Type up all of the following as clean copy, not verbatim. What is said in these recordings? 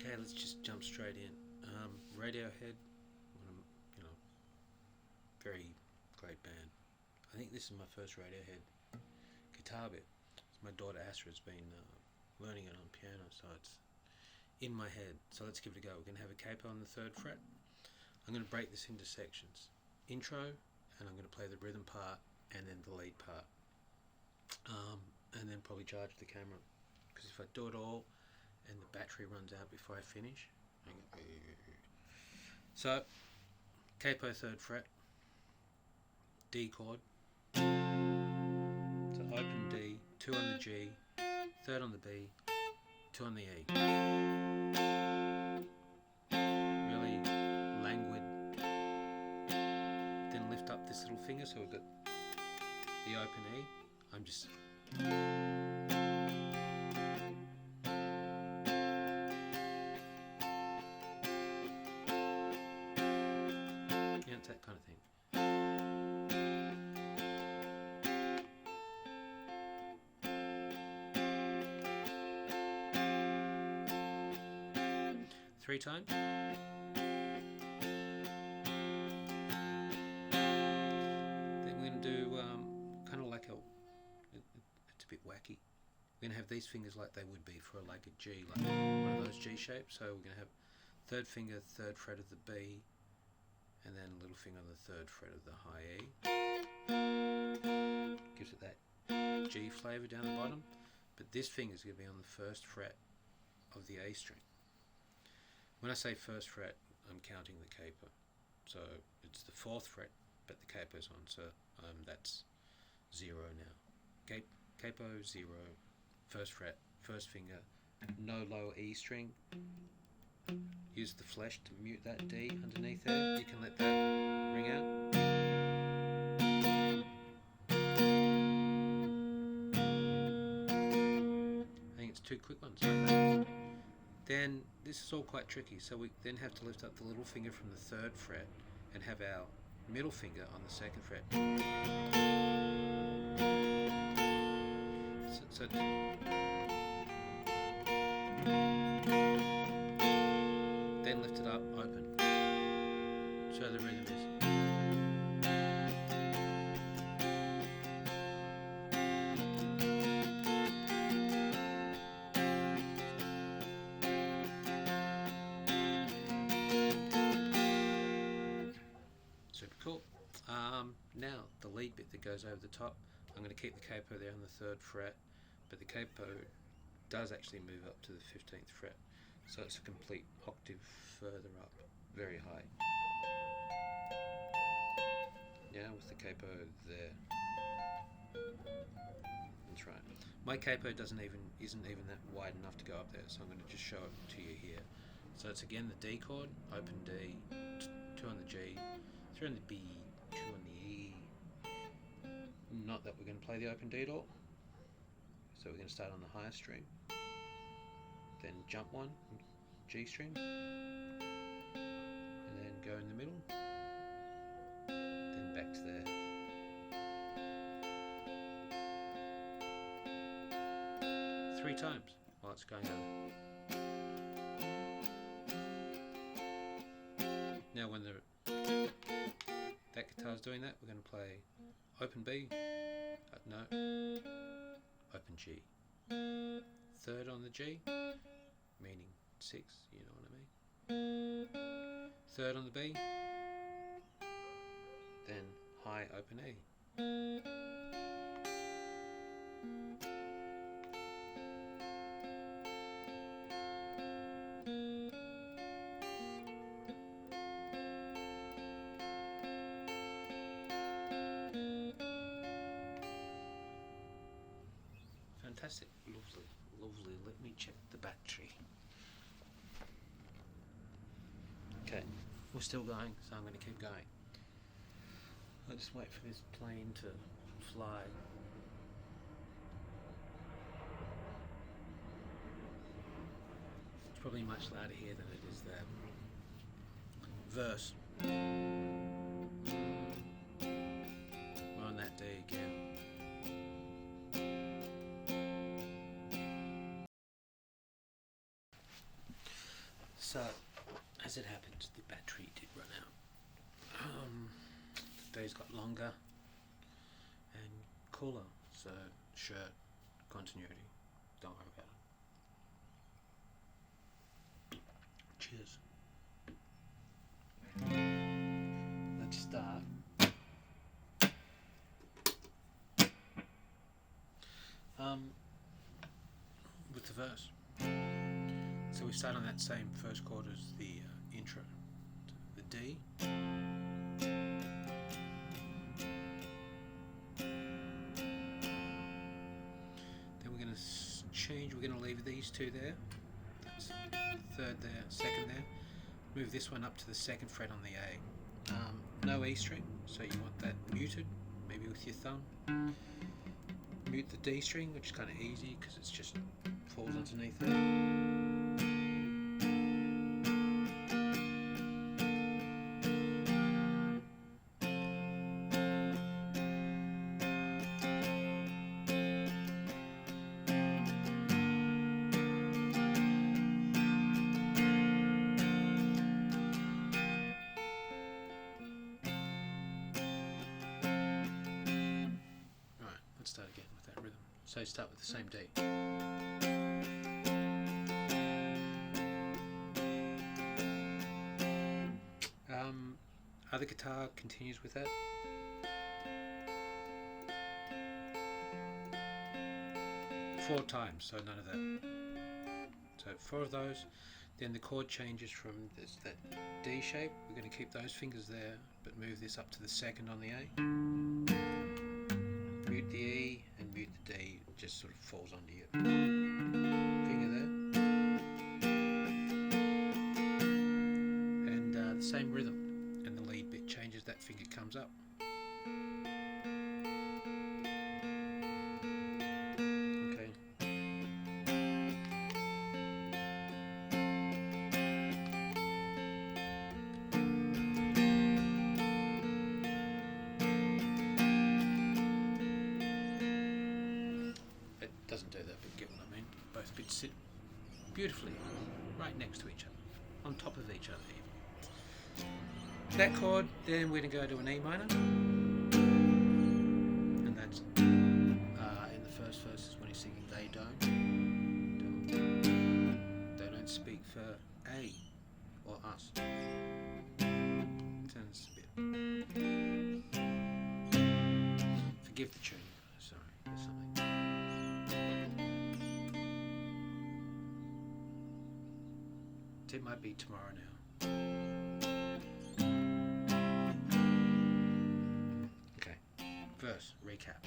Okay, let's just jump straight in. Radiohead, very great band. I think this is my first Radiohead guitar bit. My daughter Astra's been learning it on piano, so it's in my head. So let's give it a go. We're going to have a capo on the 3rd fret. I'm going to break this into sections. Intro, and I'm going to play the rhythm part and then the lead part. And then probably charge the camera, because if I do it all and the battery runs out before I finish. So, capo 3rd fret, D chord, so open D, 2 on the G, 3rd on the B, 2 on the E. Really languid. Then lift up this little finger, so we've got the open E. I'm just it's that kind of thing. 3 times. Then we're going to do kind of like it's a bit wacky. We're going to have these fingers like they would be for like a G, like one of those G shapes. So we're going to have 3rd finger, 3rd fret of the B, and then a little finger on the 3rd fret of the high E. Gives it that G flavour down the bottom. But this finger is going to be on the 1st fret of the A string. When I say 1st fret, I'm counting the capo. So it's the 4th fret, but the capo's on, so that's 0 now. Capo 0, 1st fret, 1st finger, no lower E string. Use the flesh to mute that D underneath there. You can let that ring out. I think it's 2 quick ones like that. Then this is all quite tricky, so we then have to lift up the little finger from the 3rd fret and have our middle finger on the 2nd fret. So then lift it up, open. So the rhythm is. Super cool. Now the lead bit that goes over the top, I'm going to keep the capo there on the 3rd fret, but the capo does actually move up to the 15th fret, so it's a complete octave further up, very high. Yeah, with the capo there. That's right. My capo isn't even that wide enough to go up there, so I'm going to just show it to you here. So it's again the D chord, open D, 2 on the G, 3 on the B, 2 on the E. Not that we're going to play the open D at all. So we're going to start on the highest string, then jump 1, G string, and then go in the middle, then back to there. Three times while it's going over. Now when that guitar's doing that, we're going to play open B, no, open G, 3rd on the G, meaning 6, you know what I mean, 3rd on the B, then high open E. Fantastic, lovely, lovely. Let me check the battery. Okay, we're still going, so I'm going to keep going. I'll just wait for this plane to fly. It's probably much louder here than it is there. Verse. We're on that D again. So, as it happened, the battery did run out. The days got longer and cooler, so shirt, continuity, don't worry about it. Cheers. Let's start. With the verse. So we start on that same first chord as the intro, the D. Then we're going to change, we're going to leave these two there. That's third there, second there. Move this one up to the second fret on the A. No E string, so you want that muted, maybe with your thumb. Mute the D string, which is kind of easy because it's just falls underneath there. Let's start again with that rhythm. So start with the same D. Other guitar continues with that. Four times, so none of that. So 4 of those. Then the chord changes from that D shape. We're going to keep those fingers there, but move this up to the second on the A. Mute the E and mute the D, it just sort of falls onto your finger there. And the same rhythm, and the lead bit changes, that finger comes up. Okay. Doesn't do that, but get what I mean. Both bits sit beautifully right next to each other, on top of each other even. That chord, then we're going to go to an E minor, and that's in the first verse is when he's singing they don't speak for A or us. Sounds a bit. Forgive the tune, sorry, there's something. It might be tomorrow now. Okay, verse, recap.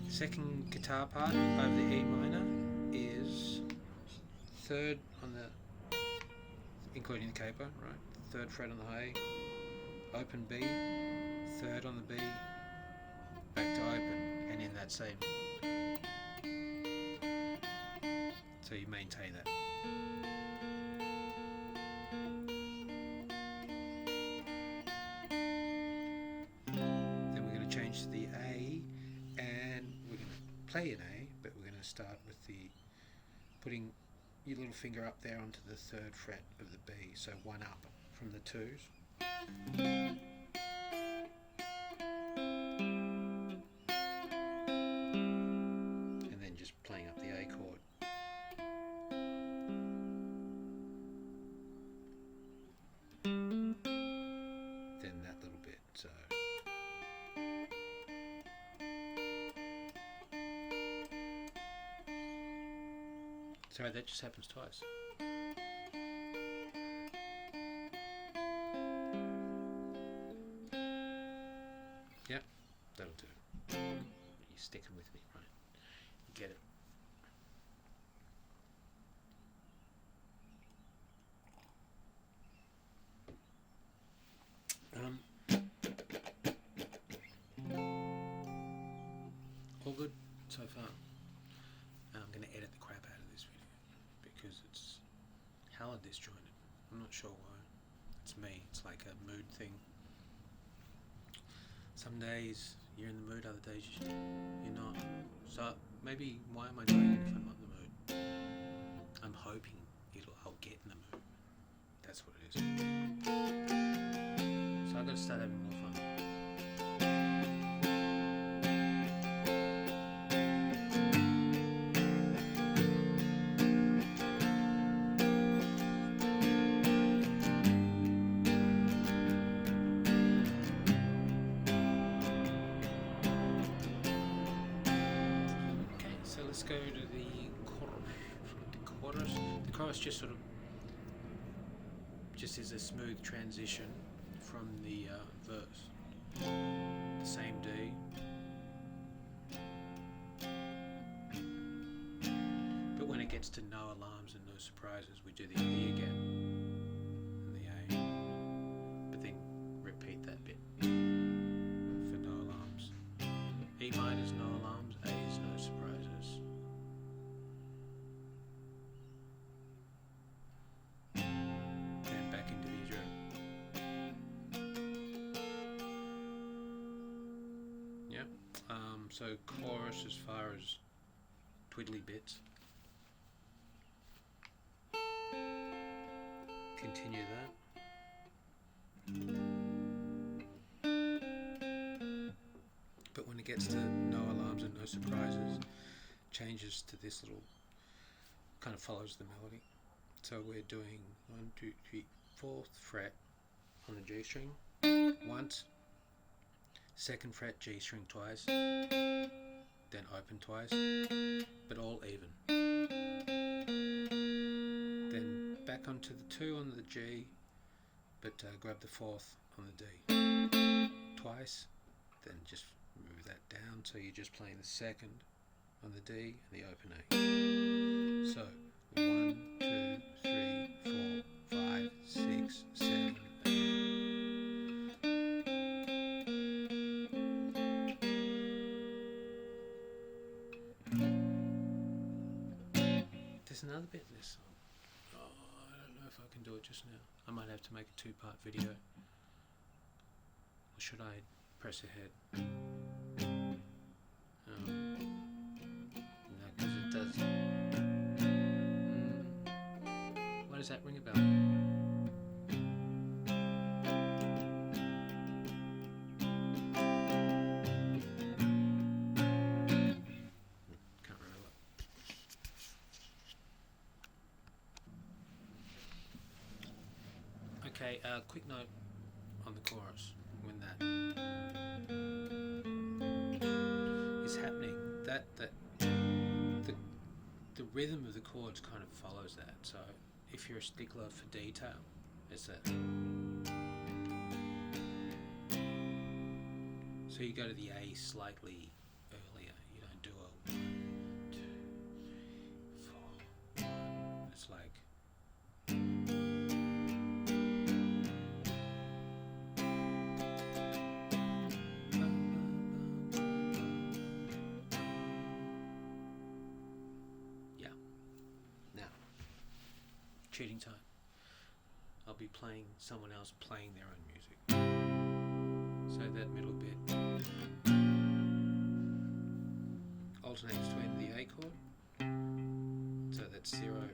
Second guitar part over the E minor is third on the, including the capo, right? Third fret on the A, open B, third on the B, back to open, and in that same. So you maintain that. Then we're going to change to the A, and we're going to play an A, but we're going to start with the putting your little finger up there onto the third fret of the B, so one up from the twos. And then just playing up the A chord. Then that little bit, so. Sorry, that just happens twice. Yep, that'll do. You're sticking with me, right? You get it. so far. And I'm going to edit the crap out of this video because it's hella disjointed. I'm not sure why. It's me. It's like a mood thing. Some days you're in the mood, other days you're not. So maybe why am I doing it if I'm not in the mood? I'm hoping I'll get in the mood. That's what it is. So I've got to start having more fun. Let's go to the chorus. The chorus just sort of is a smooth transition from the verse. The same D. But when it gets to no alarms and no surprises, we do the E again and the A. But then repeat that bit for no alarms. E minor is no alarms, A is no surprises. Then back into the drill. Yep. So chorus as far as twiddly bits. Continue that. But when it gets to no alarms and no surprises, changes to this little, kind of follows the melody. So we're doing 1, 2, 3, 4th fret on the G string once, 2nd fret G string twice, then open twice, but all even. Then back onto the 2 on the G, but grab the 4th on the D twice, then just move that down so you're just playing the 2nd on the D and the open A. So 1, 2, 3, 4, 5, 6, 7, 8. There's another bit in this song. Oh, I don't know if I can do it just now. I might have to make a 2-part video. Or should I press ahead? No, because it does. Why does that ring a bell? Can't remember. Okay, quick note on the chorus. When that is happening, the rhythm of the chords kind of follows that. So if you're a stickler for detail, it's that. So you go to the A slightly earlier. You don't do a 1, 2, 3, 4, 1. It's like. Cheating time. I'll be playing someone else playing their own music. So that middle bit alternates between the A chord. So that's 0,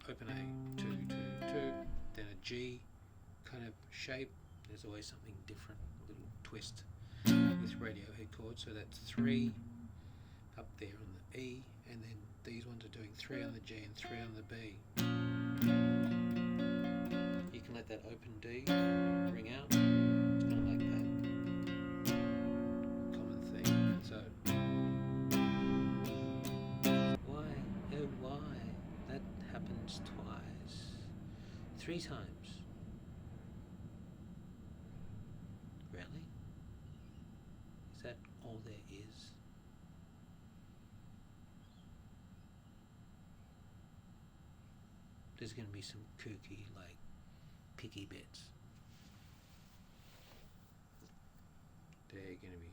open A, 2, 2, 2, then a G kind of shape. There's always something different, a little twist with Radiohead chords. So that's 3 up there on the E, and then these ones are doing 3 on the G and 3 on the B. You can let that open D ring out. It's kind of like that common thing. So why? That happens twice. 3 times. Really? Is that all there is? There's going to be some kooky, like, picky bits. They're going to be.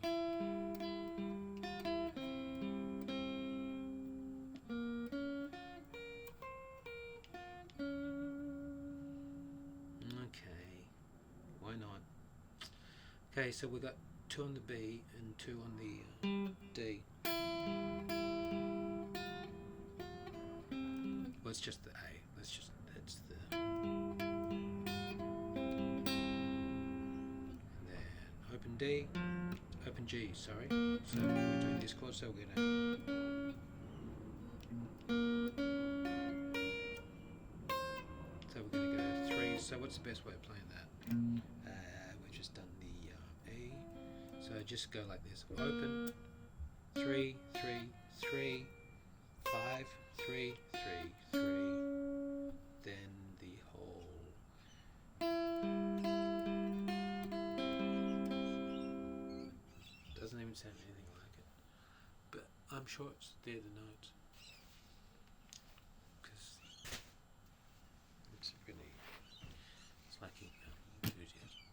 Okay, so we got 2 on the B and 2 on the D. Well, it's just the A. That's the. And then open D, open G. Sorry. So we're doing this chord. So we're gonna. So we're gonna go 3. So what's the best way of playing that? We've just done the A. So just go like this. Open 3, 3, 3, 5, 3, 3, 3. Then the whole. Doesn't even sound anything like it. But I'm sure they're the notes. Because it's really. It's lacking enthusiasm.